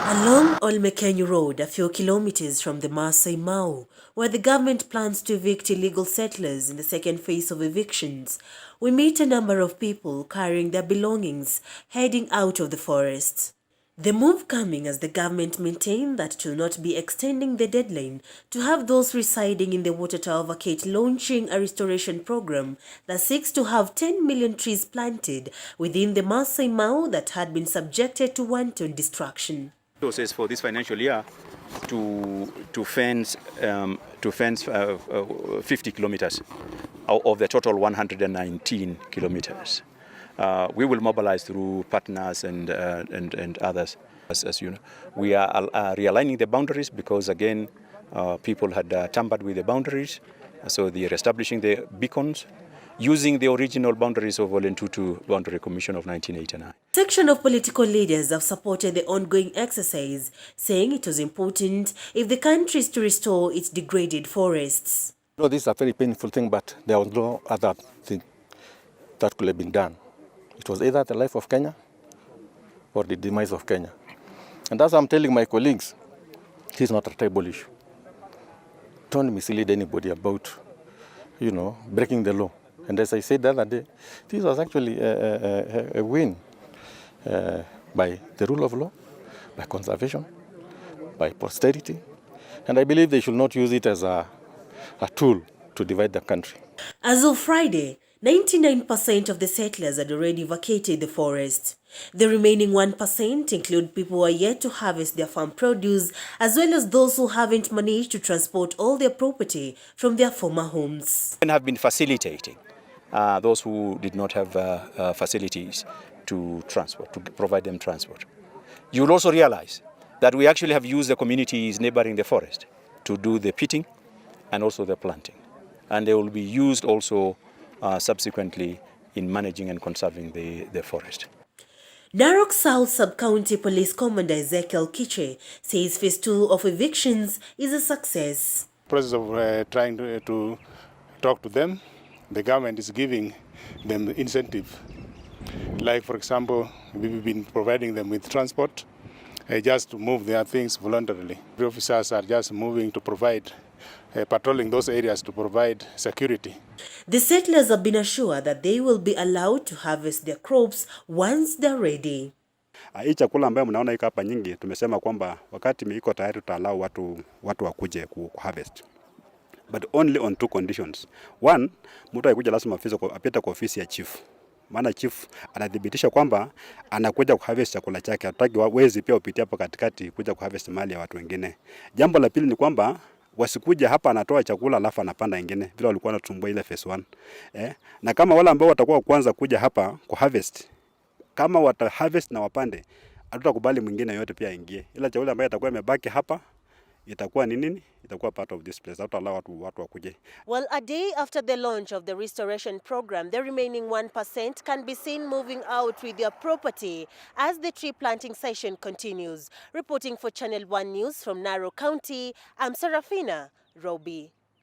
Along Olmekenyu Road, a few kilometers from the Maasai Mau, where the government plans to evict illegal settlers in the second phase of evictions, we meet a number of people carrying their belongings, heading out of the forest. The move coming as the government maintained that it will not be extending the deadline to have those residing in the water tower vacate launching a restoration program that seeks to have 10 million trees planted within the Maasai Mau that had been subjected to wanton destruction. Process for this financial year to fence 50 kilometers of the total 119 kilometers. We will mobilize through partners and others. As you know, we are realigning the boundaries because again people had tampered with the boundaries, so they are establishing the beacons using the original boundaries of Olentutu Boundary Commission of 1989. Section of political leaders have supported the ongoing exercise, saying it was important if the country is to restore its degraded forests. No, this is a very painful thing, but there was no other thing that could have been done. It was either the life of Kenya or the demise of Kenya. And as I'm telling my colleagues, this is not a tribal issue. Don't mislead anybody about, breaking the law. And as I said the other day, this was actually a win by the rule of law, by conservation, by posterity. And I believe they should not use it as a tool to divide the country. As of Friday, 99% of the settlers had already vacated the forest. The remaining 1% include people who are yet to harvest their farm produce, as well as those who haven't managed to transport all their property from their former homes. And have been facilitating those who did not have facilities to transport, to provide them transport. You will also realize that we actually have used the communities neighboring the forest to do the pitting and also the planting. And they will be used also subsequently in managing and conserving the forest. NAROK South Sub-County Police Commander Ezekiel Kiche says phase 2 of evictions is a success. Process of trying to talk to them, the government is giving them incentive. Like, for example, we've been providing them with transport just to move their things voluntarily. The officers are just moving to provide patrolling those areas to provide security. The settlers have been assured that they will be allowed to harvest their crops once they're ready. Hii chakula ambayo mnaona iko hapa nyingi, tumesema kwamba wakati iko tayari tutaallow watu wakuje harvest. But only on two conditions. One, mtu akikuja lazima apite kwa ofisi ya chief. Maana chief anadhibitisha kwamba anakuja kuharvest chakula chake. Hataki wezi pia upitie hapo katikati kuja kuharvest mali ya watu wengine. Jambo la pili ni kwamba wasikuja hapa anatoa chakula alafu anapanda ingine vile walikuwa wanatumbua ile phase 1. Na kama wale ambao watakuwa kwanza kuja hapa ku harvest, kama wata harvest na wapande, hatutakubali mwingine yote pia ingie. Ila chakula ambayo itakuwa imebaki hapa itakuwa nini? Itakuwa part of this place. Hatutalala watu wakuje. Well, a day after the launch of the restoration program, the remaining 1% can be seen moving out with their property as the tree planting session continues. Reporting for Channel 1 News from Narok County, I'm Serafina Roby.